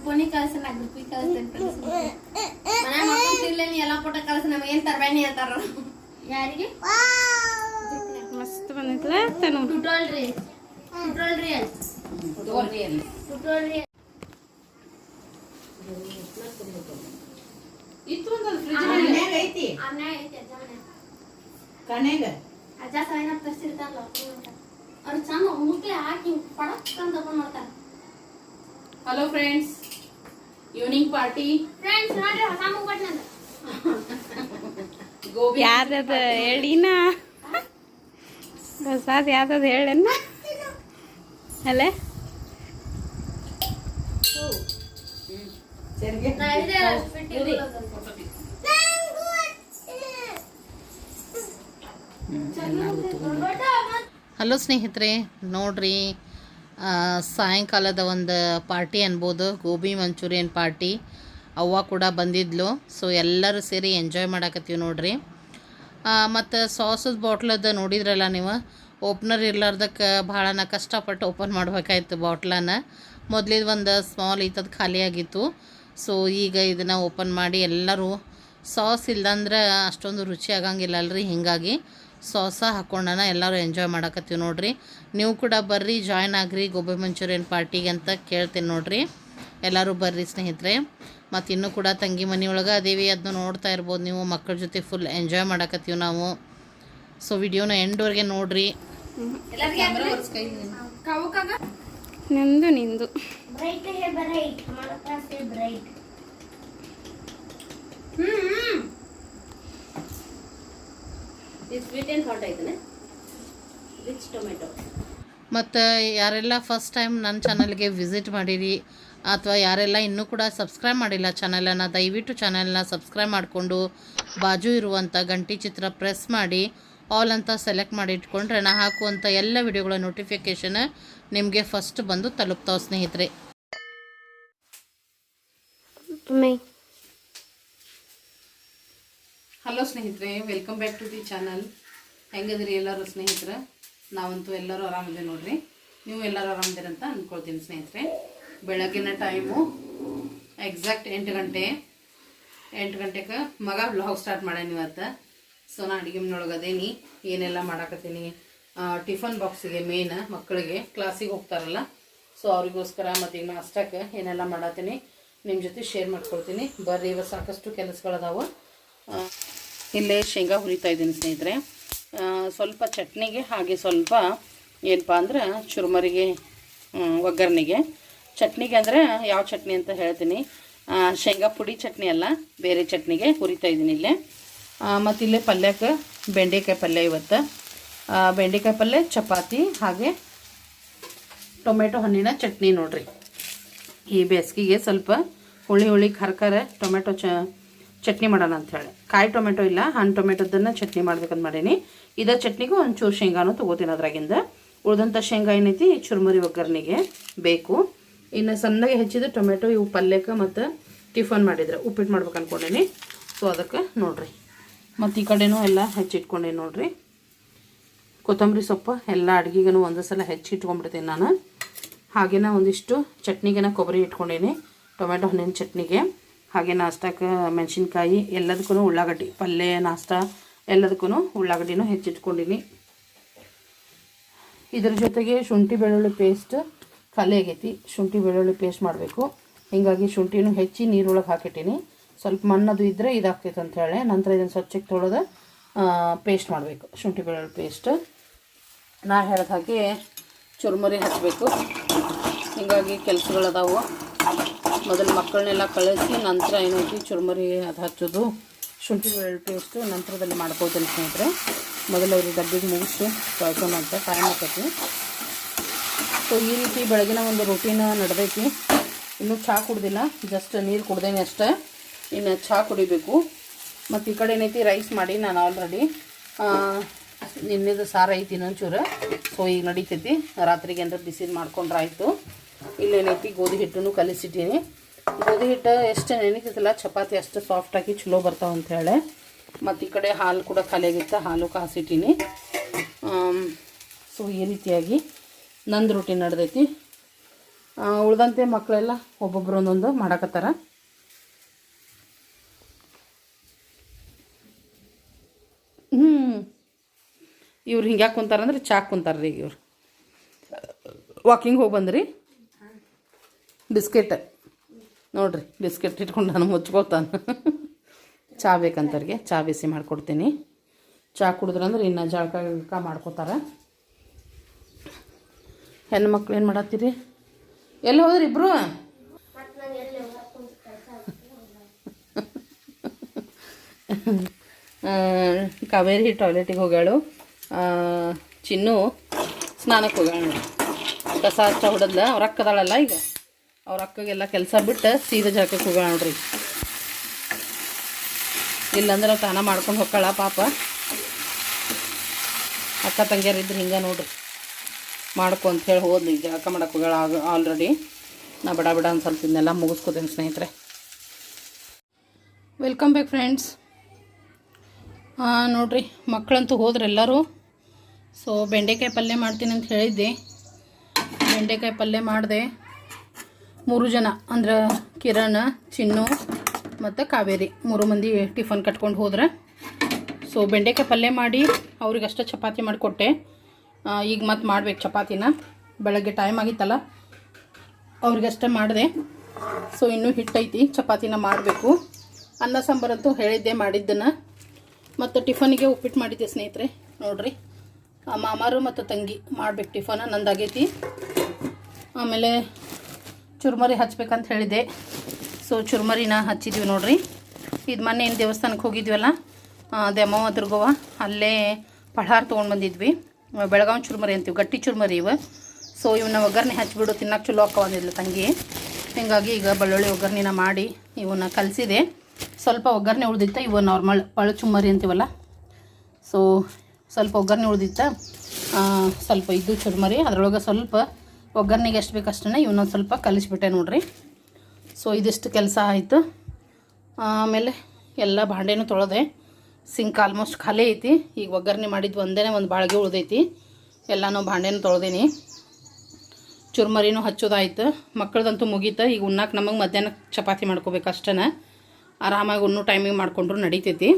ಫೋನಿ ಕಳ್ಸ ನಾ ಗ್ರೂಪಿಗೆ ಕಳಿಸ್ತೇನೆ ಮನೆ ಮಾಡ್ಕೊಂತಿರ್ಲೇನಿ ಎಲ್ಲ ಫೋಟೋ ಕಳ್ಸ ನಮಗೆ ಏನು ತರಬೇಣಿ ಅಂತಾರ ಯಾರಿಗೆ ಮಸ್ತ್ ಬಂದೈತಲ್ಲ ತನು ಟುಟೋಲ್ ರಿಯಲ್ ಇತ್ತು ಒಂದು ಫ್ರಿಜ್ ಐತಿ ಕಣೆಗ ಅಜ್ಜ ಸೈನ್ ಅಪ್ ತರಿಸಿರ್ತಾರಲ್ಲ ಅವ್ರು ಚಂದ ಮುಟ್ಲೆ ಹಾಕಿ ಪಡಕ್ ಅಂತ ತಗೊಂಡ್ ಮಾಡ್ತಾರೆ. Hello friends, evening party. Friends ನೋಡ್ರಿ ಹೊಸ ಮೂವಟ್ ನಂದು ಗೋಬಿ ಯಾವ್ದದ ಹೇಳಿನ ಹೊಸಾದ್ ಯಾವ್ದದ ಹೇಳನ್ನ ಅಲ್ಲೇ ನಾ ಇದೆ ಫಿಟ್ಟಿಂಗ್ ಹಲೋ ಸ್ನೇಹಿತರೆ, ನೋಡ್ರಿ ಸಾಯಂಕಾಲದ ಒಂದು ಪಾರ್ಟಿ ಅನ್ಬೋದು, ಗೋಬಿ ಮಂಚೂರಿಯನ್ ಪಾರ್ಟಿ. ಅವ್ವ ಕೂಡ ಬಂದಿದ್ಲು. ಸೊ ಎಲ್ಲರೂ ಸೇರಿ ಎಂಜಾಯ್ ಮಾಡಾಕತ್ತೀವಿ ನೋಡ್ರಿ. ಮತ್ತು ಸಾಸದ ಬಾಟ್ಲದ ನೋಡಿದ್ರಲ್ಲ ನೀವು, ಓಪ್ನರ್ ಇರ್ಲಾರ್ದಕ್ಕೆ ಭಾಳ ಕಷ್ಟಪಟ್ಟು ಓಪನ್ ಮಾಡ್ಬೇಕಾಯ್ತು ಬಾಟ್ಲನ್ನ. ಮೊದಲಿದ್ದು ಒಂದು ಸ್ಮಾಲ್ ಇತ್ತದು ಖಾಲಿಯಾಗಿತ್ತು. ಸೊ ಈಗ ಇದನ್ನು ಓಪನ್ ಮಾಡಿ ಎಲ್ಲರೂ ಸಾಸ್ ಇಲ್ದಂದ್ರೆ ಅಷ್ಟೊಂದು ರುಚಿ ಆಗಂಗಿಲ್ಲ ಅಲ್ರಿ, ಹೀಗಾಗಿ ಸಾಸ ಹಾಕ್ಕೊಂಡನ ಎಲ್ಲರೂ ಎಂಜಾಯ್ ಮಾಡಕತ್ತೀವಿ ನೋಡ್ರಿ. ನೀವು ಕೂಡ ಬರ್ರಿ, ಜಾಯ್ನ್ ಆಗ್ರಿ ಗೋಬಿ ಮಂಚೂರಿಯನ್ ಪಾರ್ಟಿಗೆ ಅಂತ ಕೇಳ್ತೀನಿ ನೋಡ್ರಿ. ಎಲ್ಲರೂ ಬರ್ರಿ ಸ್ನೇಹಿತರೆ. ಮತ್ತು ಇನ್ನೂ ಕೂಡ ತಂಗಿ ಮನೆಯೊಳಗೆ ಅದೇವಿ, ಅದನ್ನ ನೋಡ್ತಾ ಇರ್ಬೋದು ನೀವು. ಮಕ್ಕಳ ಜೊತೆ ಫುಲ್ ಎಂಜಾಯ್ ಮಾಡಕತ್ತೀವಿ ನಾವು. ಸೊ ವಿಡಿಯೋನ ಎಂಡ್ವರೆಗೆ ನೋಡ್ರಿ. ನಿಂದು ನಿಂದು ಸ್ವೀಟ್ ಆ್ಯಂಡ್ ಹಾಟ್ ಐತನೆ ರಿಚ್ ಟೊಮೆಟೊ. ಮತ್ತು ಯಾರೆಲ್ಲ ಫಸ್ಟ್ ಟೈಮ್ ನನ್ನ ಚಾನಲ್ಗೆ ವಿಸಿಟ್ ಮಾಡಿರಿ ಅಥವಾ ಯಾರೆಲ್ಲ ಇನ್ನೂ ಕೂಡ ಸಬ್ಸ್ಕ್ರೈಬ್ ಮಾಡಿಲ್ಲ ಚಾನಲನ್ನು, ದಯವಿಟ್ಟು ಚಾನಲ್ನ ಸಬ್ಸ್ಕ್ರೈಬ್ ಮಾಡಿಕೊಂಡು ಬಾಜು ಇರುವಂಥ ಗಂಟಿ ಚಿತ್ರ ಪ್ರೆಸ್ ಮಾಡಿ ಆಲ್ ಅಂತ ಸೆಲೆಕ್ಟ್ ಮಾಡಿ ಇಟ್ಕೊಂಡ್ರೆ ನಾ ಹಾಕುವಂಥ ಎಲ್ಲ ವಿಡಿಯೋಗಳ ನೋಟಿಫಿಕೇಷನ್ ನಿಮಗೆ ಫಸ್ಟ್ ಬಂದು ತಲುಪ್ತಾವೆ ಸ್ನೇಹಿತರೆ. ಹಲೋ ಸ್ನೇಹಿತರೆ, welcome back to the channel. ಹೆಂಗದಿರಿ ಎಲ್ಲರೂ ಸ್ನೇಹಿತರೆ? ನಾವಂತೂ ಎಲ್ಲರೂ ಆರಾಮಿದೆ ನೋಡ್ರಿ. ನೀವು ಎಲ್ಲರೂ ಆರಾಮಿದ್ದೀರಿ ಅಂತ ಅಂದ್ಕೊಳ್ತೀನಿ ಸ್ನೇಹಿತರೆ. ಬೆಳಗಿನ ಟೈಮು ಎಕ್ಸಾಕ್ಟ್ 8 ಗಂಟೆಗೆ ಮಗ ವ್ಲಾಗ್ ಸ್ಟಾರ್ಟ್ ಮಾಡ್ಯಾನ ಇವತ್ತು. ಸೊ ನಾನು ಅಡುಗೆ ಮನೆಯೊಳಗದೇನಿ, ಏನೆಲ್ಲ ಮಾಡಾಕತ್ತೀನಿ. ಟಿಫನ್ ಬಾಕ್ಸಿಗೆ ಮೇನ್ ಮಕ್ಕಳಿಗೆ ಕ್ಲಾಸಿಗೆ ಹೋಗ್ತಾರಲ್ಲ, ಸೊ ಅವ್ರಿಗೋಸ್ಕರ ಮತ್ತು ಈಗ ನಾಷ್ಟಕ್ಕೆ ಏನೆಲ್ಲ ಮಾಡತ್ತೀನಿ ನಿಮ್ಮ ಜೊತೆ ಶೇರ್ ಮಾಡ್ಕೊಳ್ತೀನಿ. ಬರ್ರಿ, ಇವಾಗ ಸಾಕಷ್ಟು ಕೆಲಸಗಳದಾವು. ಇಲ್ಲೇ ಶೇಂಗಾ ಹುರಿತಾ ಇದ್ದೀನಿ ಸ್ನೇಹಿತರೆ. ಸ್ವಲ್ಪ ಚಟ್ನಿಗೆ, ಹಾಗೆ ಸ್ವಲ್ಪ ಏನಪ್ಪ ಅಂದ್ರೆ ಚುರುಮರಿಗೆ ಒಗ್ಗರಣೆಗೆ. ಚಟ್ನಿಗೆ ಅಂದರೆ ಯಾವ ಚಟ್ನಿ ಅಂತ ಹೇಳ್ತೀನಿ. ಶೇಂಗಾ ಪುಡಿ ಚಟ್ನಿ ಅಲ್ಲ, ಬೇರೆ ಚಟ್ನಿಗೆ ಹುರಿತಾ ಇದ್ದೀನಿ ಇಲ್ಲೇ. ಮತ್ತು ಇಲ್ಲೇ ಪಲ್ಯಕ್ಕೆ ಬೆಂಡೆಕಾಯಿ ಪಲ್ಯ ಇವತ್ತು. ಬೆಂಡೆಕಾಯಿ ಪಲ್ಯ, ಚಪಾತಿ, ಹಾಗೆ ಟೊಮೆಟೊ ಹಣ್ಣಿನ ಚಟ್ನಿ ನೋಡ್ರಿ. ಈ ಬೇಸಿಗೆಗೆ ಸ್ವಲ್ಪ ಹುಳಿ ಖಾರ ಟೊಮೆಟೊ ಚಟ್ನಿ ಮಾಡೋಣ ಅಂಥೇಳಿ. ಕಾಯಿ ಟೊಮೆಟೊ ಇಲ್ಲ, ಹಣ್ಣು ಟೊಮೆಟೊದನ್ನು ಚಟ್ನಿ ಮಾಡ್ಬೇಕಂತ ಮಾಡೀನಿ. ಇದೇ ಚಟ್ನಿಗೂ ಒಂಚೂರು ಶೇಂಗಾನು ತೊಗೋತೀನಿ ಅದ್ರಾಗಿಂದ. ಉಳಿದಂಥ ಶೇಂಗಾ ಏನೈತಿ ಚುರುಮುರಿ ಒಗ್ಗರಣೆಗೆ ಬೇಕು. ಇನ್ನು ಸಣ್ಣಗೆ ಹೆಚ್ಚಿದ ಟೊಮೆಟೊ ಇವು ಪಲ್ಯಕ್ಕೆ ಮತ್ತು ಟಿಫನ್ ಮಾಡಿದ್ರೆ ಉಪ್ಪಿಟ್ಟು ಮಾಡ್ಬೇಕು ಅಂದ್ಕೊಂಡೀನಿ. ಸೊ ಅದಕ್ಕೆ ನೋಡಿರಿ. ಮತ್ತು ಈ ಕಡೆನೂ ಎಲ್ಲ ಹೆಚ್ಚಿಟ್ಕೊಂಡೀನಿ ನೋಡಿರಿ. ಕೊತ್ತಂಬರಿ ಸೊಪ್ಪು ಎಲ್ಲ ಅಡುಗೆಗೂ ಒಂದು ಸಲ ಹೆಚ್ಚಿಟ್ಕೊಂಡ್ಬಿಡ್ತೀನಿ ನಾನು. ಹಾಗೇನ ಒಂದಿಷ್ಟು ಚಟ್ನಿಗೆನ ಕೊಬ್ಬರಿ ಇಟ್ಕೊಂಡೀನಿ, ಟೊಮೆಟೊ ಹಣ್ಣಿನ ಚಟ್ನಿಗೆ. ಹಾಗೆ ನಾಷ್ಟಕ್ಕೆ ಮೆಣಸಿನ್ಕಾಯಿ, ಎಲ್ಲದಕ್ಕೂ ಉಳ್ಳಾಗಡ್ಡಿ, ಪಲ್ಯ ನಾಷ್ಟ ಎಲ್ಲದಕ್ಕೂ ಉಳ್ಳಾಗಡ್ಡಿನೂ ಹೆಚ್ಚಿಟ್ಕೊಂಡೀನಿ. ಇದ್ರ ಜೊತೆಗೆ ಶುಂಠಿ ಬೆಳ್ಳುಳ್ಳಿ ಪೇಸ್ಟ್ ಖಾಲಿ ಆಗೈತಿ. ಶುಂಠಿ ಬೆಳ್ಳುಳ್ಳಿ ಪೇಸ್ಟ್ ಮಾಡಬೇಕು. ಹೀಗಾಗಿ ಶುಂಠಿನೂ ಹೆಚ್ಚಿ ನೀರೊಳಗೆ ಹಾಕಿಟ್ಟೀನಿ. ಸ್ವಲ್ಪ ಮಣ್ಣದು ಇದ್ದರೆ ಇದಾಗ್ತೈತೆ ಅಂಥೇಳಿ. ನಂತರ ಇದನ್ನು ಸ್ವಚ್ಛಕ್ಕೆ ತೊಳೆದು ಪೇಸ್ಟ್ ಮಾಡಬೇಕು, ಶುಂಠಿ ಬೆಳ್ಳುಳ್ಳಿ ಪೇಸ್ಟ್. ನಾ ಹೇಳಿದ ಹಾಗೆ ಚುರುಮುರಿ ಹಚ್ಚಬೇಕು. ಹೀಗಾಗಿ ಕೆಲಸಗಳದಾವು. ಮೊದಲು ಮಕ್ಕಳನ್ನೆಲ್ಲ ಕಳಿಸಿ ನಂತರ ಏನೈತಿ ಚುರುಮುರಿ ಅದು ಹಚ್ಚೋದು, ಶುಂಠಿ ಬೆಳ್ಳುಳ್ಳಿ ಪೇಸ್ಟು ನಂತರದಲ್ಲಿ ಮಾಡ್ಕೊಳ್ತೀನಿ ಸ್ನೇಹಿತರೆ. ಮೊದಲು ಅವ್ರಿಗೆ ಡಬ್ಬಿಗೆ ಮುಗಿಸಿ ಕಳ್ಸೋಣ ಅಂತ ಟೈಮ್ ಆಗ್ತೈತಿ. ಸೊ ಈ ರೀತಿ ಬೆಳಗಿನ ಒಂದು ರೂಟೀನ್ ನಡೆದೈತಿ. ಇನ್ನೂ ಚಹಾ ಕುಡ್ದಿಲ್ಲ, ಜಸ್ಟ್ ನೀರು ಕುಡ್ದೇನೆ ಅಷ್ಟೇ. ಇನ್ನು ಚಹಾ ಕುಡಿಬೇಕು. ಮತ್ತು ಈ ಕಡೆ ಏನೈತಿ ರೈಸ್ ಮಾಡಿ ನಾನು ಆಲ್ರೆಡಿ ನಿನ್ನೆದು ಸಾರು ಐತಿ ಇನ್ನೊಂಚೂರು. ಸೊ ಈಗ ನಡೀತೈತಿ. ರಾತ್ರಿಗೆ ಅಂದ್ರೆ ಬಿಸಿದು ಮಾಡ್ಕೊಂಡ್ರೆ ಆಯಿತು. ಇಲ್ಲೇನೈತಿ ಗೋಧಿ ಹಿಟ್ಟನ್ನು ಕಲಿಸಿಟ್ಟೀನಿ. ಗೋಧಿ ಹಿಟ್ಟು ಎಷ್ಟು ನೆನೀತೈತಲ್ಲ ಚಪಾತಿ ಅಷ್ಟು ಸಾಫ್ಟಾಗಿ ಚಲೋ ಬರ್ತಾವೆ ಅಂಥೇಳಿ. ಮತ್ತು ಈ ಕಡೆ ಹಾಲು ಕೂಡ ಖಾಲಿ ಆಗಿತ್ತು, ಹಾಲು ಕಾಸಿಟ್ಟೀನಿ. ಸೊ ಈ ರೀತಿಯಾಗಿ ನಂದು ರೂಟೀನ್ ನಡೆದೈತಿ. ಉಳ್ದಂತೆ ಮಕ್ಕಳೆಲ್ಲ ಒಬ್ಬೊಬ್ರು ಒಂದೊಂದು ಮಾಡಕತ್ತಾರ. ಇವ್ರು ಹಿಂಗ್ಯಾಕೆ ಕುಂತಾರಂದ್ರೆ ಚಾಕ್ ಕುಂತಾರ್ರಿ. ಈಗ ಇವ್ರು ವಾಕಿಂಗ್ ಹೋಗಿ ಬಂದ್ರಿ. ಬಿಸ್ಕೆಟ್ ನೋಡ್ರಿ, ಬಿಸ್ಕೆಟ್ ಇಟ್ಕೊಂಡು ನಾನು ಮುಚ್ಕೋತಾನೆ. ಚಾ ಬೇಕಂತವ್ರಿಗೆ ಚಾ ಬಿಸಿ ಮಾಡಿಕೊಡ್ತೀನಿ. ಚಾ ಕುಡಿದ್ರಂದ್ರೆ ಇನ್ನು ಜಳಕ ಮಾಡ್ಕೋತಾರೆ. ಹೆಣ್ಣು ಮಕ್ಳು ಏನು ಮಾಡತ್ತೀರಿ? ಎಲ್ಲಿ ಹೋದ್ರಿ ಇಬ್ರು? ಕಾವೇರಿ ಟಾಯ್ಲೆಟಿಗೆ ಹೋಗ್ಯಾಳು. ಚಿನ್ನು ಸ್ನಾನಕ್ಕೆ ಹೋಗ್ಯಾಳ. ಕಸ ಹಚ್ಚ ಹೊಡೆದ್ಲ. ಅವ್ರ ಅಕ್ಕದಾಳಲ್ಲ, ಈಗ ಅವ್ರ ಅಕ್ಕಗೆಲ್ಲ ಕೆಲಸ ಬಿಟ್ಟು ಸೀದಾ ಜಳಕಕ್ಕೆ ಹೋಗ್ಯಾಳ ನೋಡ್ರಿ. ಇಲ್ಲಾಂದ್ರೆ ತಾನ ಮಾಡ್ಕೊಂಡು ಹೋಗ್ತಾಳ ಪಾಪ. ಅಕ್ಕ ತಂಗಿಯರಿದ್ರೆ ಹಿಂಗೆ ನೋಡ್ರಿ, ಮಾಡ್ಕೊ ಅಂತ ಹೇಳಿ ಹೋದ್ಲಿ. ಈಗ ಜಳಕ ಮಾಡಕ್ಕೆ ಹೋಗ್ಯಾಳ ಆಲ್ರೆಡಿ. ನಾ ಬಡ ಬಡ ಒಂದು ಸ್ವಲ್ಪ ಇದನ್ನೆಲ್ಲ ಮುಗಿಸ್ಕೋತೀನಿ ಸ್ನೇಹಿತರೆ. Welcome back friends. ನೋಡ್ರಿ, ಮಕ್ಕಳಂತೂ ಹೋದ್ರೆ ಎಲ್ಲರೂ. ಸೊ ಬೆಂಡೆಕಾಯಿ ಪಲ್ಯ ಮಾಡ್ತೀನಿ ಅಂತ ಹೇಳಿದ್ದೆ. ಬೆಂಡೆಕಾಯಿ ಪಲ್ಯ ಮಾಡಿದೆ. 3 ಜನ ಅಂದ್ರೆ ಕಿರಣ್, ಚಿನ್ನು ಮತ್ತು ಕಾವೇರಿ 3 ಮಂದಿ ಟಿಫನ್ ಕಟ್ಕೊಂಡು ಹೋದ್ರೆ. ಸೊ ಬೆಂಡೆಕಾಯಿ ಪಲ್ಯ ಮಾಡಿ ಅವ್ರಿಗಷ್ಟೇ ಚಪಾತಿ ಮಾಡಿಕೊಟ್ಟೆ. ಈಗ ಮತ್ತೆ ಮಾಡ್ಬೇಕು ಚಪಾತಿನ. ಬೆಳಗ್ಗೆ ಟೈಮ್ ಆಗಿತ್ತಲ್ಲ, ಅವ್ರಿಗಷ್ಟೇ ಮಾಡಿದೆ. ಸೊ ಇನ್ನೂ ಹಿಟ್ಟೈತಿ, ಚಪಾತಿನ ಮಾಡಬೇಕು. ಅನ್ನ ಸಾಂಬಾರಂತೂ ಹೇಳಿದ್ದೆ ಮಾಡಿದ್ದನ್ನು. ಮತ್ತು ಟಿಫನಿಗೆ ಉಪ್ಪಿಟ್ಟು ಮಾಡಿದ್ದೆ ಸ್ನೇಹಿತರೆ. ನೋಡಿರಿ, ಮಾಮಾರು ಮತ್ತು ತಂಗಿ ಮಾಡ್ಬೇಕು ಟಿಫನ. ನಂದಾಗೈತಿ. ಆಮೇಲೆ ಚುರ್ಮರಿ ಹಚ್ಬೇಕಂತ ಹೇಳಿದೆ. ಸೊ ಚುರ್ಮರಿನ ಹಚ್ಚಿದ್ವಿ ನೋಡ್ರಿ. ಇದು ಮೊನ್ನೆ ಏನು ದೇವಸ್ಥಾನಕ್ಕೆ ಹೋಗಿದ್ವಲ್ಲ, ದೆಮ್ಮವ್ವ ದುರ್ಗವ್ವ, ಅಲ್ಲೇ ಪಳಾರ ತೊಗೊಂಡು ಬಂದಿದ್ವಿ. ಬೆಳಗಾವಿ ಚುರ್ಮರಿ ಅಂತೀವಿ, ಗಟ್ಟಿ ಚುರ್ಮರಿ ಇವು. ಸೊ ಇವನ್ನ ಒಗ್ಗರಣೆ ಹಚ್ಚಿಬಿಡು, ತಿನ್ನಕ್ಕೆ ಚಲೋ ಅಕ್ಕವಂದಿದ್ಲು ತಂಗಿ. ಹೀಗಾಗಿ ಈಗ ಬೆಳ್ಳುಳ್ಳಿ ಒಗ್ಗರಣೆನ ಮಾಡಿ ಇವನ್ನ ಕಲಿಸಿದೆ. ಸ್ವಲ್ಪ ಒಗ್ಗರಣೆ ಉಳ್ದಿತ್ತ. ಇವು ನಾರ್ಮಲ್ ಪಳು ಚುಮ್ಮರಿ ಅಂತೀವಲ್ಲ. ಸೊ ಸ್ವಲ್ಪ ಒಗ್ಗರಣೆ ಉಳ್ದಿತ್ತ, ಸ್ವಲ್ಪ ಇದ್ದು ಚುರ್ಮರಿ. ಅದರೊಳಗೆ ಸ್ವಲ್ಪ ಒಗ್ಗರಣೆಗೆ ಎಷ್ಟು ಬೇಕು ಅಷ್ಟನ್ನು ಇವನ್ನೊಂದು ಸ್ವಲ್ಪ ಕಲಿಸ್ಬಿಟ್ಟೆ ನೋಡ್ರಿ. ಸೊ ಇದಿಷ್ಟು ಕೆಲಸ ಆಯಿತು. ಆಮೇಲೆ ಎಲ್ಲ ಭಾಂಡೆನೂ ತೊಳೆದೆ. ಸಿಂಕ್ ಆಲ್ಮೋಸ್ಟ್ ಖಾಲಿ ಐತಿ. ಈಗ ಒಗ್ಗರಣೆ ಮಾಡಿದ್ದು ಒಂದು ಬಾಳ್ಗೆ ಉಳ್ದೈತಿ. ಎಲ್ಲನೂ ಭಾಂಡೆನೂ ತೊಳೆದೀನಿ. ಚುರ್ಮರಿನೂ ಹಚ್ಚೋದಾಯ್ತು. ಮಕ್ಕಳದಂತೂ ಮುಗೀತು. ಈಗ ಉಣ್ಣಾಕ ನಮಗೆ ಮಧ್ಯಾಹ್ನ ಚಪಾತಿ ಮಾಡ್ಕೋಬೇಕು ಅಷ್ಟೇ. ಆರಾಮಾಗಿ ಉಣ್ಣು ಟೈಮಿಗೆ ಮಾಡಿಕೊಂಡ್ರು ನಡೀತೈತಿ.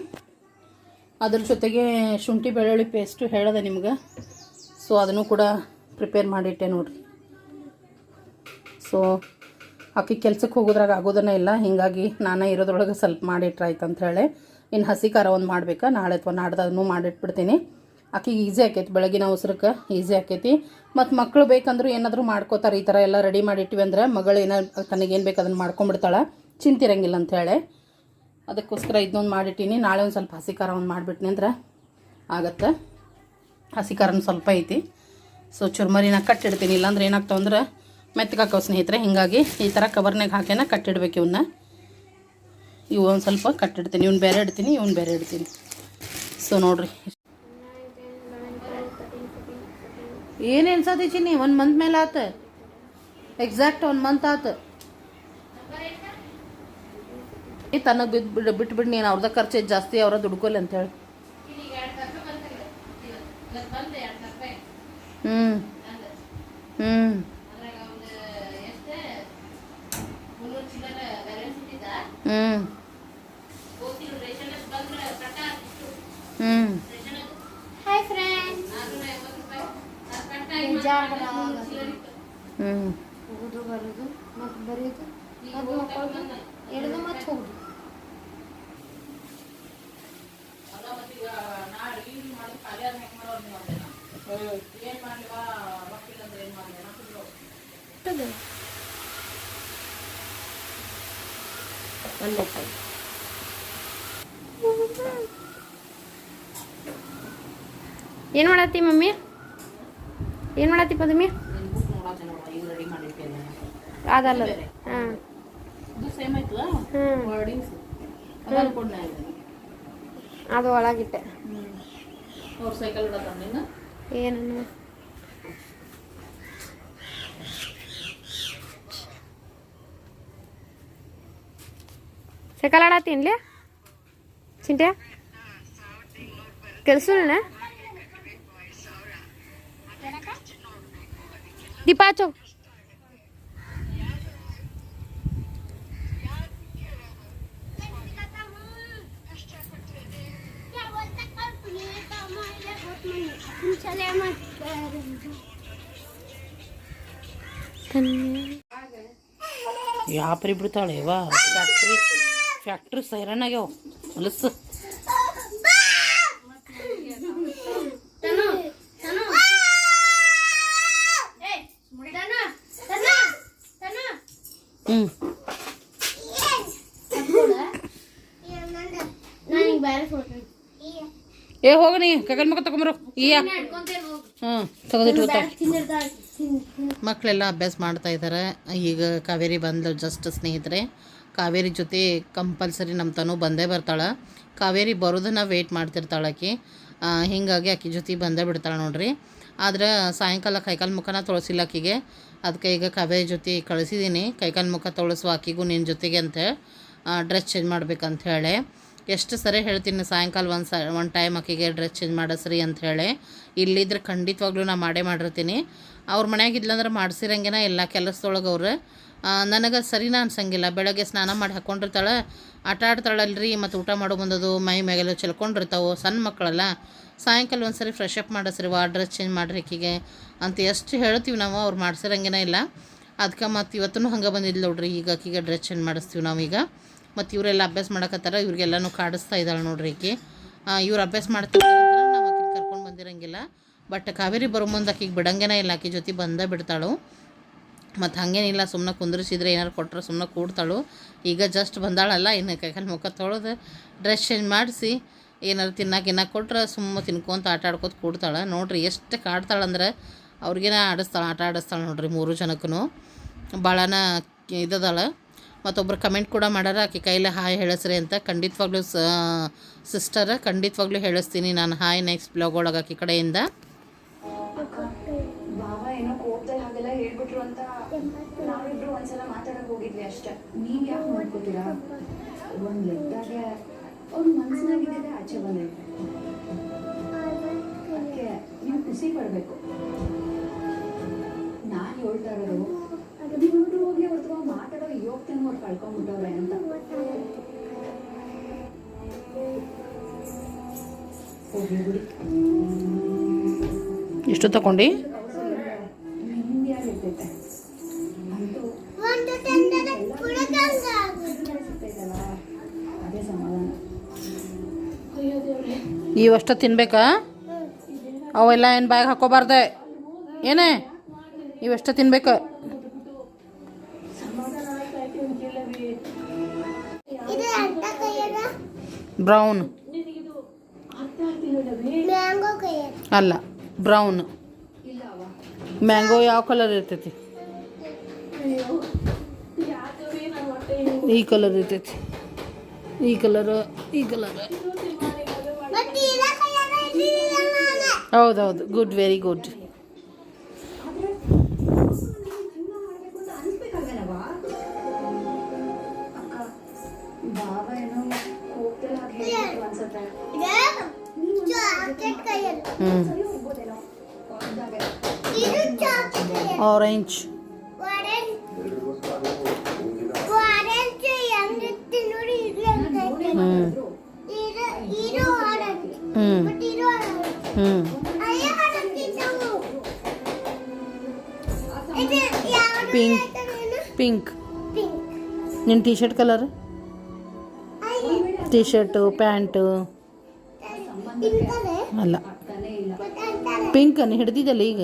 ಅದ್ರ ಜೊತೆಗೆ ಶುಂಠಿ ಬೆಳ್ಳುಳ್ಳಿ ಪೇಸ್ಟು ಹೇಳಿದೆ ನಿಮ್ಗೆ. ಸೊ ಅದನ್ನು ಕೂಡ ಪ್ರಿಪೇರ್ ಮಾಡಿಟ್ಟೆ ನೋಡಿರಿ. ಸೊ ಆಕೆ ಕೆಲ್ಸಕ್ಕೆ ಹೋಗೋದ್ರಾಗ ಆಗೋದನ್ನೇ ಇಲ್ಲ. ಹೀಗಾಗಿ ನಾನು ಇರೋದ್ರೊಳಗೆ ಸ್ವಲ್ಪ ಮಾಡಿಟ್ರಾಯ್ತು ಅಂತ ಹೇಳಿ. ಇನ್ನು ಹಸಿ ಖಾರ ಒಂದು ಮಾಡ್ಬೇಕಾ, ನಾಳೆ ಅಥವಾ ನಾಡ್ದೂ ಮಾಡಿಟ್ಬಿಡ್ತೀನಿ. ಆಕೆಗೆ ಈಸಿ ಆಕೈತಿ, ಬೆಳಗಿನ ಅವಸರಕ್ಕೆ ಈಸಿ ಆಕೈತಿ. ಮತ್ತು ಮಕ್ಕಳು ಬೇಕಂದ್ರೂ ಏನಾದರೂ ಮಾಡ್ಕೋತಾರೆ. ಈ ಥರ ಎಲ್ಲ ರೆಡಿ ಮಾಡಿಟ್ಟಿವಿ ಅಂದ್ರೆ ಮಗಳು ಏನಾದ್ರು ತನಗೇನು ಬೇಕು ಅದನ್ನು ಮಾಡ್ಕೊಂಬಿಡ್ತಾಳೆ, ಚಿಂತಿರಂಗಿಲ್ಲ ಅಂಥೇಳಿ. ಅದಕ್ಕೋಸ್ಕರ ಇದನ್ನೊಂದು ಮಾಡಿಟ್ಟೀನಿ. ನಾಳೆ ಒಂದು ಸ್ವಲ್ಪ ಹಸಿ ಖಾರ ಒಂದು ಮಾಡಿಬಿಟ್ನಿ ಅಂದ್ರೆ ಆಗತ್ತೆ. ಹಸಿ ಖಾರನ ಸ್ವಲ್ಪ ಐತಿ. ಸೊ ಚುರ್ಮರಿನ ಕಟ್ಟಿಡ್ತೀನಿ. ಇಲ್ಲಾಂದ್ರೆ ಏನಾಗ್ತಾವಂದ್ರೆ ಮೆತ್ತಗಾಕವು ಸ್ನೇಹಿತರೆ. ಹೀಗಾಗಿ ಈ ಥರ ಕವರ್ನಾಗ ಹಾಕೇನ ಕಟ್ಟಿಡ್ಬೇಕು ಇವನ್ನ. ಇವು ಒಂದು ಸ್ವಲ್ಪ ಕಟ್ಟಿಡ್ತೀನಿ. ಇವ್ನು ಬೇರೆ ಇಡ್ತೀನಿ, ಇವ್ನು ಬೇರೆ ಇಡ್ತೀನಿ. ಸೊ ನೋಡಿರಿ, ಏನು ಅನ್ಸತಿ ಚಿನ್ನಿ? 1 ಮಂತ್ ಮೇಲೆ ಆತು. ಎಕ್ಸಾಕ್ಟ್ 1 ಮಂತ್ ಆತು. ತನಗೆ ಬಿಟ್ಬಿಟ್ಟು ನೀನು ಅವ್ರದ ಖರ್ಚು ಜಾಸ್ತಿ, ಅವ್ರ ದುಡ್ಕೋಲಿ ಅಂತೇಳಿ. Hi friends. ಹೋಗೋದು ಬರೋದು ಮತ್ತು ಬರೆಯೋದು ಮತ್ತು ಮಕ್ಕಳದು ಎಡದು ಮತ್ತು ಹೋಗೋದು. ಏನು ಮಾಡತ್ತಿ ಮಮ್ಮಿ? ಏನು ಮಾಡತ್ತಿ ಪದಮಿ? ಅದಲ್ಲ. ಹಾಂ, ಅದು ಒಳಗಿಟ್ಟೆ. ಏನು ಸೈಕಲ್ ಆಡತ್ತೀನ್ಲಿ ಚಿಂಟ್ಯಾ? ಕೆಲಸ ದೀಪಾ ಚೌ ಯಾಪ್ರಿ ಬಿಡ್ತಾಳೆ ವಾ ಫ್ಯಾಕ್ಟ್ರಿ ಸೈರನ್ ಆಗ್ಯಾವ ಹೊಲಸು. ಏ ಹೋಗ ನೀ ಕಗಲ್ ಮಕ್ಕ ತಗೊಂಬರು ಮಕ್ಕಳೆಲ್ಲ ಅಭ್ಯಾಸ ಮಾಡ್ತಾ ಇದ್ದಾರೆ. ಈಗ ಕಾವೇರಿ ಬಂದು ಜಸ್ಟ್ ಸ್ನೇಹಿತರೆ, ಕಾವೇರಿ ಜೊತೆ ಕಂಪಲ್ಸರಿ ನಮ್ಮ ತನು ಬಂದೇ ಬರ್ತಾಳೆ. ಕಾವೇರಿ ಬರೋದನ್ನು ವೆಯ್ಟ್ ಮಾಡ್ತಿರ್ತಾಳೆ ಆಕಿ, ಹೀಗಾಗಿ ಆಕಿ ಜೊತೆ ಬಂದೇ ಬಿಡ್ತಾಳೆ ನೋಡ್ರಿ. ಆದ್ರೆ ಸಾಯಂಕಾಲ ಕೈಕಾಲು ಮುಖನ ತೊಳಸಿಲ್ಲ ಆಕಿಗೆ, ಅದಕ್ಕೆ ಈಗ ಕಾವೇರಿ ಜೊತೆ ಕಳಿಸಿದ್ದೀನಿ. ಕೈಕಾಲು ಮುಖ ತೊಳಸುವ ಆಕಿಗೂ ನಿನ್ನ ಜೊತೆಗೆ ಅಂತ ಡ್ರೆಸ್ ಚೇಂಜ್ ಮಾಡ್ಬೇಕಂತ ಹೇಳಿ ಎಷ್ಟು ಸರಿ ಹೇಳ್ತೀನಿ. ಸಾಯಂಕಾಲ ಒಂದು ಟೈಮ್ ಆಕಿಗೆ ಡ್ರೆಸ್ ಚೇಂಜ್ ಮಾಡಿಸ್ರಿ ಅಂತ ಹೇಳಿ. ಇಲ್ಲಿದ್ರೆ ಖಂಡಿತವಾಗ್ಲೂ ನಾ ಮಾಡಿರ್ತೀನಿ. ಅವ್ರ ಮನ್ಯಾಗ ಇದ್ಲಂದ್ರೆ ಮಾಡಿಸಿರಂಗಿನ ಎಲ್ಲ ಕೆಲಸದೊಳಗೆ ಅವ್ರು ನನಗೆ ಸರಿನ ಅನ್ಸಂಗಿಲ್ಲ. ಬೆಳಗ್ಗೆ ಸ್ನಾನ ಮಾಡಿ ಹಾಕ್ಕೊಂಡಿರ್ತಾಳೆ, ಆಟ ಆಡ್ತಾಳಲ್ರಿ, ಮತ್ತು ಊಟ ಮಾಡೋ ಬಂದದು ಮೈ ಮ್ಯಾಗೆಲ್ಲ ಚೆಲ್ಕೊಂಡಿರ್ತಾವೆ. ಸಣ್ಣ ಮಕ್ಕಳಲ್ಲ, ಸಾಯಂಕಾಲ ಒಂದು ಸರಿ ಫ್ರೆಶ್ ಅಪ್ ಮಾಡಿಸ್ರಿ, ಡ್ರೆಸ್ ಚೇಂಜ್ ಮಾಡಿರಿ ಆಕಿಗೆ ಅಂತ ಎಷ್ಟು ಹೇಳ್ತೀವಿ ನಾವು. ಅವ್ರು ಮಾಡಿಸಿರಂಗಿನ ಇಲ್ಲ. ಅದಕ್ಕೆ ಮತ್ತು ಇವತ್ತೂ ಹಂಗೆ ಬಂದಿಲ್ಲ ನೋಡ್ರಿ. ಈಗ ಆಕಿಗೆ ಡ್ರೆಸ್ ಚೇಂಜ್ ಮಾಡಿಸ್ತೀವಿ ನಾವೀಗ. ಮತ್ತು ಇವರೆಲ್ಲ ಅಭ್ಯಾಸ ಮಾಡಕತ್ತಾರ, ಇವ್ರಿಗೆಲ್ಲನೂ ಕಾಡಿಸ್ತಾ ಇದ್ದಾಳೆ ನೋಡ್ರಿ ಆಕಿ. ಇವ್ರು ಅಭ್ಯಾಸ ಮಾಡ್ತಿರ್ತಾರೆ, ನಾವು ಆಕಿಗೆ ಕರ್ಕೊಂಡು ಬಂದಿರಂಗಿಲ್ಲ. ಬಟ್ ಕಾವೇರಿ ಬರೋ ಮುಂದೆ ಆಕಿಗೆ ಬಿಡಂಗೇನ ಇಲ್ಲ, ಆಕಿ ಜೊತೆ ಬಂದೇ ಬಿಡ್ತಾಳು. ಮತ್ತು ಹಾಗೇನಿಲ್ಲ, ಸುಮ್ಮನೆ ಕುಂದ್ರಿಸಿದ್ರೆ ಏನಾರು ಕೊಟ್ಟರೆ ಸುಮ್ಮನೆ ಕೂಡ್ತಾಳು. ಈಗ ಜಸ್ಟ್ ಬಂದಾಳಲ್ಲ, ಇನ್ನು ಕೈಕಾಲು ಮುಖ ತೊಳೆದು ಡ್ರೆಸ್ ಚೇಂಜ್ ಮಾಡಿಸಿ ಏನಾರು ತಿನ್ನಕ್ಕೆ ಕೊಟ್ರೆ ಸುಮ್ಮ ತಿನ್ಕೊಂತ ಆಟ ಆಡ್ಕೊತ ಕೂಡ್ತಾಳೆ ನೋಡ್ರಿ. ಎಷ್ಟು ಕಾಡ್ತಾಳಂದ್ರೆ ಅವ್ರಿಗೇನ ಆಟ ಆಡಿಸ್ತಾಳೆ ನೋಡ್ರಿ. 3 ಜನಕ್ಕೂ ಭಾಳನ ಇದದಾಳ. ಮತ್ತೊಬ್ರು ಕಮೆಂಟ್ ಕೂಡ ಮಾಡ್ಯಾರ, ಆಕೆ ಕೈಲೇ ಹಾಯ್ ಹೇಳಿಸ್ರಿ ಅಂತ. ಖಂಡಿತವಾಗ್ಲೂ ಸಿಸ್ಟರ್, ಖಂಡಿತವಾಗ್ಲೂ ಹೇಳಿಸ್ತೀನಿ ನಾನು ಹಾಯ್ ನೆಕ್ಸ್ಟ್ ಬ್ಲಾಗ್ ಒಳಗೆ ಆಕೆ ಕಡೆಯಿಂದ. ಬಾಬಾ ಏನೋ ಕೋಪದಲ್ಲಿ ಹಾಗೆಲ್ಲ ಹೇಳ್ಬಿಟ್ರು ಅಂತ ನಾವಿಬ್ರು ಒಂದ್ಸಲ ಮಾತಾಡಕ್ ಹೋಗಿದ್ವಿ ಅಷ್ಟೇ. ನೀವ್ ಯಾಕೆ ಮಾಡ್ಕೋತೀರಾ? ಒಂದ್ ಲೆಕ್ಕದಾಗೆ ಅವ್ರ ಮನ್ಸಿನಾಗಿದ್ದೆ ಆಚೆ ಬಂದೈತೆ. ಅದಕ್ಕೆ ನೀವು ಖುಷಿ ಪಡ್ಬೇಕು. ನಾನ್ ಹೇಳ್ತಾ ಇರೋದು ನೀವಿಬ್ರು ಹೋಗಿ ಅವ್ರ ಹತ್ರ ಮಾತಾಡೋ ಯೋಗ್ಯನ ಅವ್ರು ಕಳ್ಕೊಂಡ್ಬಿಟ್ಟವ್ರೆ ಅಂತ. ಹೋಗಿ ಬಿಡಿ. ಎಷ್ಟು ತಗೊಂಡು ನೆಮ್ಮದಿಯಾಗಿರ್ತೈತೆ. ಅಂತೂ ಸಿಗ್ತೈತಲ್ಲ, ಅದೇ ಸಮಾಧಾನ. ಇವಷ್ಟ ತಿನ್ಬೇಕಾ? ಅವೆಲ್ಲ ಏನು ಬ್ಯಾಗ್ ಹಾಕೋಬಾರ್ದೆ ಏನೇ? ಇವಷ್ಟ ತಿನ್ಬೇಕು. ಬ್ರೌನ್ ಅಲ್ಲ, ಬ್ರೌನ್. ಮ್ಯಾಂಗೋ ಯಾವ ಕಲರ್ ಇರ್ತೈತಿ? ಈ ಕಲರ್ ಇರ್ತೈತಿ. ಈ ಕಲರ್ ಹೌದೌದು. Good, very good. ಬಾಬಾ ಏನೋ ಕೋಪದಲ್ಲಿ ಹಾಗೆ ಹೇಳ್ಬಿಟ್ರು ಅನ್ಸತ್ತೆ. ಆರೆಂಜ್. ಪಿಂಕ್. ನಿನ್ನ T shirt colour? T shirt, pant ಅಲ್ಲ, ಪಿಂಕ್ ಅನ್ನು ಹಿಡ್ದಿದ್ದಲ್ಲ ಈಗ.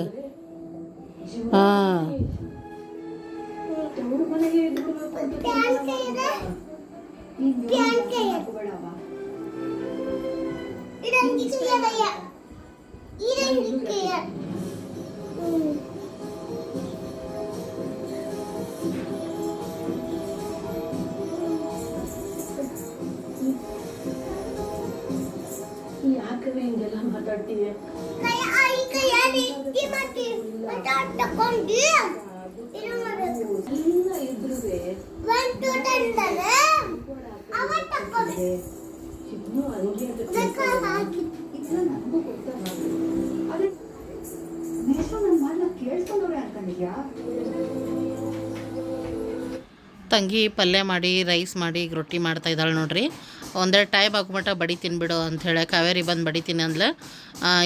ಹಾಂ, ಯಾಕಂದ್ರೆ ಹಿಂಗೆಲ್ಲ ಮಾತಾಡ್ತೀವಿ? ತಂಗಿ ಪಲ್ಯ ಮಾಡಿ ರೈಸ್ ಮಾಡಿ ರೊಟ್ಟಿ ಮಾಡ್ತಾ ಇದ್ದಾಳೆ ನೋಡ್ರಿ. ಒಂದೆರಡು ಟೈಮ್ ಆಗ್ಬಿಟ್ಟ ಬಡಿತೀನಿ ಬಿಡು ಅಂಥೇಳಿ ಕಾವೇರಿ ಬಂದು ಬಡಿತೀನಿ ಅಂದ್ಲು.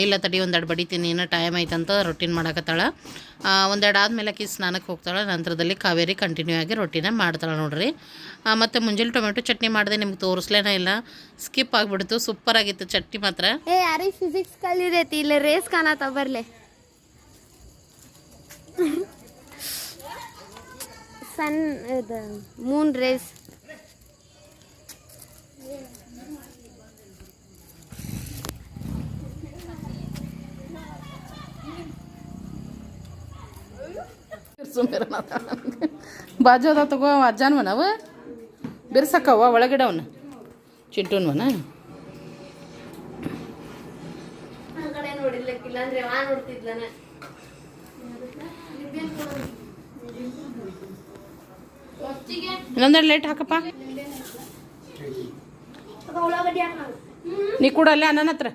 ಇಲ್ಲ ತಡಿ ಒಂದೆರಡು ಬಡಿತೀನಿ ಇನ್ನೂ ಟೈಮ್ ಐತಂತ ರೊಟ್ಟಿನ ಮಾಡಕತ್ತಾಳ. ಒಂದೆರಡು ಆದಮೇಲೆ ಆಕಿ ಸ್ನಾನಕ್ಕೆ ಹೋಗ್ತಾಳೆ. ನಂತರದಲ್ಲಿ ಕಾವೇರಿ ಕಂಟಿನ್ಯೂ ಆಗಿ ರೊಟ್ಟಿನ ಮಾಡ್ತಾಳೆ ನೋಡ್ರಿ. ಮತ್ತು ಮುಂಜಾನೆ ಟೊಮೆಟೊ ಚಟ್ನಿ ಮಾಡಿದೆ, ನಿಮ್ಗೆ ತೋರಿಸ್ಲೇನೇ ಇಲ್ಲ, ಸ್ಕಿಪ್ ಆಗಿಬಿಡ್ತು. ಸೂಪರಾಗಿತ್ತು ಚಟ್ನಿ ಮಾತ್ರ. ಯಾರಿಗೆ ಫಿಸಿಕ್ಸ್ ಕಲಿದೈತಿ ಇಲ್ಲ ರೇಸ್ ಕಾಣತ್ತ ಬರ್ಲೆ ಸನ್ ಇದು ಮೂನ್ ರೇಸ್. ಬಾಜು ಅದಾವ ತಗೋ ಅಜ್ಜಾನ್ವನವ ಬಿರ್ಸಕ್ಕವ ಒಳಗಿಡವನ ಚಿಂಟುನ್ವನ. ಇನ್ನೊಂದೆರಡು ಲೈಟ್ ಹಾಕಪ್ಪ. ನೀ ಕೂಡ ಅಲ್ಲೇ ಅಣ್ಣನ ಹತ್ರ.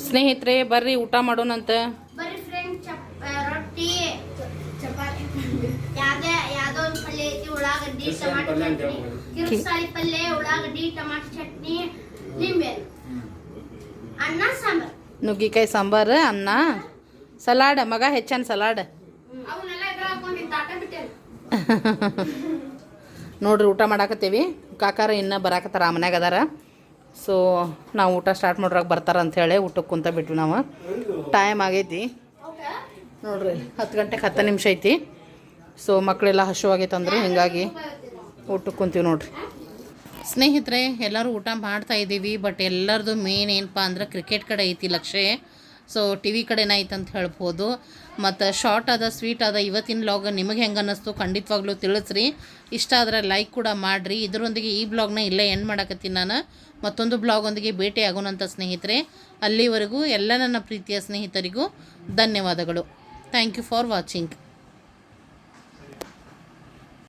ಸ್ನೇಹಿತರೆ ಬರ್ರಿ ಊಟ ಮಾಡೋಣಂತ. ರೊಟ್ಟಿ ಚಪಾತಿ ಯಾವ್ದೋ ಒಂದು ಪಲ್ಯ ಐತಿ, ಉಳ್ಳಾಗಡ್ಡಿ ಟಮಾಟೋ ಚಟ್ನಿ, ಕಿರ್ಸಾಳಿ ಪಲ್ಯ, ಉಳ್ಳಾಗಡ್ಡಿ ಟಮಾಟೋ ಚಟ್ನಿ, ನಿಂಬೆ, ಅನ್ನ ಸಾಂಬಾರ್, ನುಗ್ಗಿಕಾಯಿ ಸಾಂಬಾರು, ಅನ್ನ, ಸಲಾಡ್. ಮಗ ಹೆಚ್ಚನ್ ಸಲಾಡ್ ನೋಡ್ರಿ. ಊಟ ಮಾಡಾಕತ್ತೀವಿ. ಕಾಕಾರ ಇನ್ನೂ ಬರಾಕತ್ತಾರ, ಮನ್ಯಾಗ ಅದಾರ. ಸೊ ನಾವು ಊಟ ಸ್ಟಾರ್ಟ್ ಮಾಡೋರಾಗ ಬರ್ತಾರ ಅಂಥೇಳಿ ಊಟಕ್ಕೆ ಕುಂತ ಬಿಟ್ವಿ. ನಾವು ಟೈಮ್ ಆಗೈತಿ ನೋಡ್ರಿ, 10 ಗಂಟೆಗೆ 10 ನಿಮಿಷ ಐತಿ. ಸೊ ಮಕ್ಕಳೆಲ್ಲ ಹಸುವಾಗೈತಂದ್ರೆ ಹಿಂಗಾಗಿ ಊಟಕ್ಕೆ ಕುಂತೀವಿ ನೋಡ್ರಿ. ಸ್ನೇಹಿತರೆ ಎಲ್ಲರೂ ಊಟ ಮಾಡ್ತಾ ಇದ್ದೀವಿ. ಬಟ್ ಎಲ್ಲರದು ಮೇನ್ ಏನಪ್ಪ ಅಂದ್ರೆ ಕ್ರಿಕೆಟ್ ಕಡೆ ಐತಿ ಲಕ್ಷ್ಯ. ಸೊ ಟಿ ವಿ ಕಡೆನೇ ಐತೆ ಅಂತ ಹೇಳ್ಬೋದು. ಮತ್ತು ಶಾರ್ಟ್ ಆದ ಸ್ವೀಟ್ ಆದ ಇವತ್ತಿನ ವ್ಲಾಗ್ ನಿಮಗೆ ಹೆಂಗೆ ಅನ್ನಿಸ್ತು ಖಂಡಿತವಾಗ್ಲೂ ತಿಳಿಸ್ರಿ. ಇಷ್ಟ ಆದರೆ ಲೈಕ್ ಕೂಡ ಮಾಡಿರಿ. ಇದರೊಂದಿಗೆ ಈ ಬ್ಲಾಗ್ನ ಇಲ್ಲೇ ಎಂಡ್ ಮಾಡಕತ್ತೀನಿ ನಾನು. ಮತ್ತೊಂದು ಬ್ಲಾಗೊಂದಿಗೆ ಭೇಟಿ ಆಗೋಣಂತ ಸ್ನೇಹಿತರೆ. ಅಲ್ಲಿವರೆಗೂ ಎಲ್ಲ ನನ್ನ ಪ್ರೀತಿಯ ಸ್ನೇಹಿತರಿಗೂ ಧನ್ಯವಾದಗಳು. Thank you for watching.